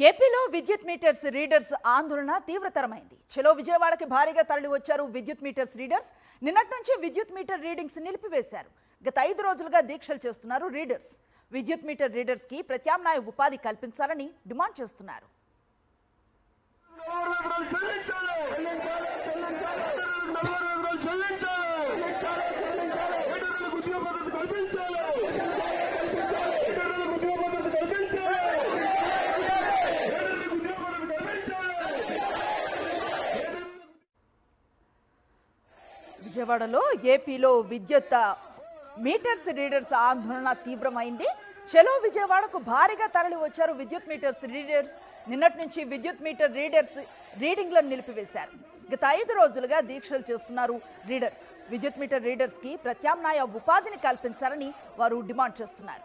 ఏపీలో విద్యుత్ metres readers ఆందోళన తీవ్రతరమైంది. చలో విజయవాడకి భారీగా తరలి వచ్చారు విద్యుత్ మీటర్స్ రీడర్స్. నిన్నటి నుంచి విద్యుత్ మీటర్ రీడింగ్స్ నిలిపివేశారు. గత 5 రోజులుగా దీక్షలు చేస్తున్నారు రీడర్స్. విద్యుత్ మీటర్ రీడర్స్ కి ప్రత్యామ్నాయ ఉపాధి కల్పించాలని డిమాండ్ చేస్తున్నారు. విజయవాడలో ఏపీలో విద్యుత్ మీటర్స్ రీడర్స్ ఆందోళన తీవ్రమైంది. చలో విజయవాడకు భారీగా తరలి వచ్చారు విద్యుత్ మీటర్స్ రీడర్స్. నిన్నటి నుంచి విద్యుత్ మీటర్ రీడర్స్ రీడింగ్లను నిలిపివేశారు. గత 5 రోజులుగా దీక్షలు చేస్తున్నారు రీడర్స్. విద్యుత్ మీటర్ రీడర్స్ కి ప్రత్యామ్నాయ ఉపాధిని కల్పించాలని వారు డిమాండ్ చేస్తున్నారు.